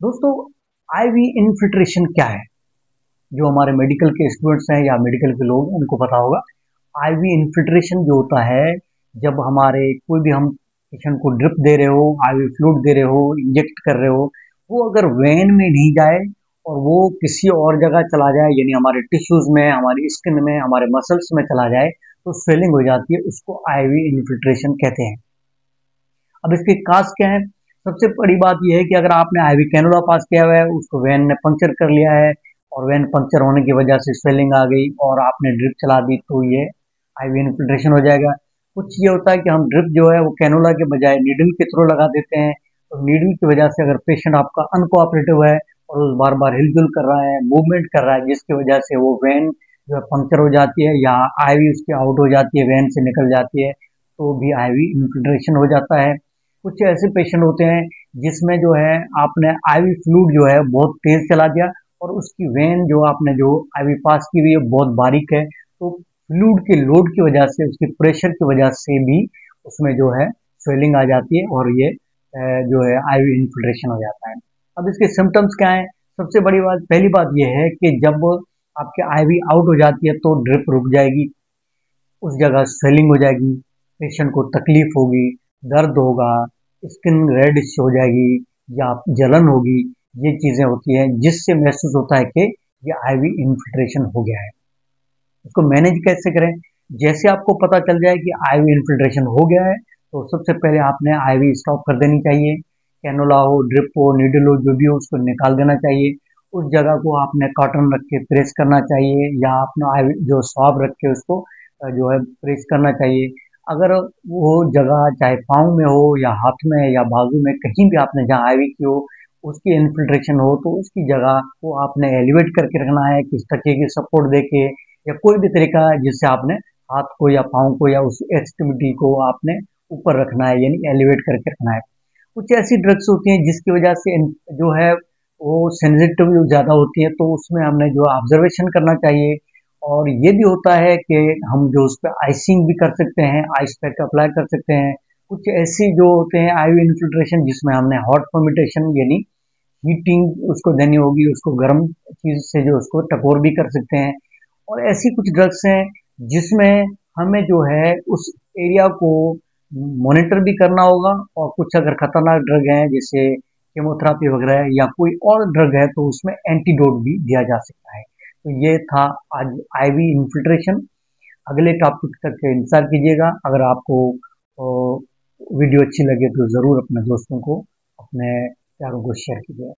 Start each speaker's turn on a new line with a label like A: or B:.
A: दोस्तों, ivy infiltration क्या है? जो हमारे मेडिकल के स्टूडेंट्स हैं या मेडिकल के लोग उनको पता होगा। आईवी इन्फिल्ट्रेशन जो होता है, जब हमारे कोई भी हम पेशेंट को ड्रिप दे रहे हो, आईवी फ्लूइड दे रहे हो, इंजेक्ट कर रहे हो, वो अगर वेन में नहीं जाए और वो किसी और जगह चला जाए, यानी हमारे टिश्यूज में, हमारी स्किन में, हमारे मसल्स में चला जाए, तो स्वेलिंग हो जाती है। उसको आईवी इन्फिल्ट्रेशन कहते हैं। अब इसके काज क्या है? सबसे बड़ी बात यह है कि अगर आपने आईवी कैनुला पास किया हुआ है, उसको वेन ने पंक्चर कर लिया है और वेन पंक्चर होने की वजह से स्वेलिंग आ गई और आपने ड्रिप चला दी, तो ये आईवी इन्फिल्ट्रेशन हो जाएगा। कुछ ये होता है कि हम ड्रिप जो है वो कैनुला के बजाय नीडल के थ्रू लगा देते हैं, तो नीडल की वजह से अगर पेशेंट आपका अनकोऑपरेटिव है और वो बार बार हिलजुल कर रहा है, मूवमेंट कर रहा है, जिसकी वजह से वो वेन जो है पंक्चर हो जाती है या आईवी उसकी आउट हो जाती है, वेन से निकल जाती है, तो भी आईवी इन्फिल्ट्रेशन हो जाता है। कुछ ऐसे पेशेंट होते हैं जिसमें जो है आपने आईवी फ्लूइड जो है बहुत तेज चला दिया और उसकी वेन जो आपने जो आईवी पास की हुई है बहुत बारीक है, तो फ्लूइड के लोड की वजह से, उसके प्रेशर की वजह से भी उसमें जो है स्वेलिंग आ जाती है और ये जो है आईवी इन्फिल्ट्रेशन हो जाता है। अब इसके सिम्टम्स क्या है? सबसे बड़ी बात, पहली बात यह है कि जब आपके आईवी आउट हो जाती है तो ड्रिप रुक जाएगी, उस जगह स्वेलिंग हो जाएगी, पेशेंट को तकलीफ होगी, दर्द होगा, स्किन रेडिश हो जाएगी या जलन होगी। ये चीजें होती हैं जिससे महसूस होता है कि ये आईवी इन्फिल्ट्रेशन हो गया है। इसको मैनेज कैसे करें? जैसे आपको पता चल जाए कि आईवी इन्फिल्ट्रेशन हो गया है, तो सबसे पहले आपने आईवी स्टॉप कर देनी चाहिए। कैनोला हो, ड्रिप हो, नीडल हो, जो भी हो, उसको निकाल देना चाहिए। उस जगह को आपने कॉटन रख के प्रेस करना चाहिए या अपना आईवी जो स्वाब रख के उसको जो है प्रेस करना चाहिए। अगर वो जगह चाहे पाँव में हो या हाथ में या बाजू में, कहीं भी आपने जहाँ आईवी की हो उसकी इन्फिल्ट्रेशन हो, तो उसकी जगह को आपने एलिवेट करके रखना है, किस तरीके की सपोर्ट देके या कोई भी तरीका है जिससे आपने हाथ को या पाँव को या उस एक्सट्रीमिटी को आपने ऊपर रखना है, यानी एलिवेट करके रखना है। कुछ ऐसी ड्रग्स होती हैं जिसकी वजह से जो है वो सेंसिटिव ज़्यादा होती है, तो उसमें हमने जो ऑब्जर्वेशन करना चाहिए। और ये भी होता है कि हम जो उस पर आइसिंग भी कर सकते हैं, आइस पैक अप्लाई कर सकते हैं। कुछ ऐसी जो होते हैं आईवी इन्फिल्ट्रेशन जिसमें हमने हॉट फॉर्मेटेशन यानी हीटिंग उसको देनी होगी, उसको गर्म चीज से जो उसको टकोर भी कर सकते हैं। और ऐसी कुछ ड्रग्स हैं जिसमें हमें जो है उस एरिया को मॉनिटर भी करना होगा, और कुछ अगर खतरनाक ड्रग हैं जैसे केमोथेरापी वगैरह है या कोई और ड्रग है, तो उसमें एंटीडोट भी दिया जा सकता है। तो ये था आज आईवी इन्फिल्ट्रेशन। अगले टॉपिक तक इंतजार कीजिएगा। अगर आपको वीडियो अच्छी लगे तो ज़रूर अपने दोस्तों को, अपने प्यारों को शेयर कीजिएगा।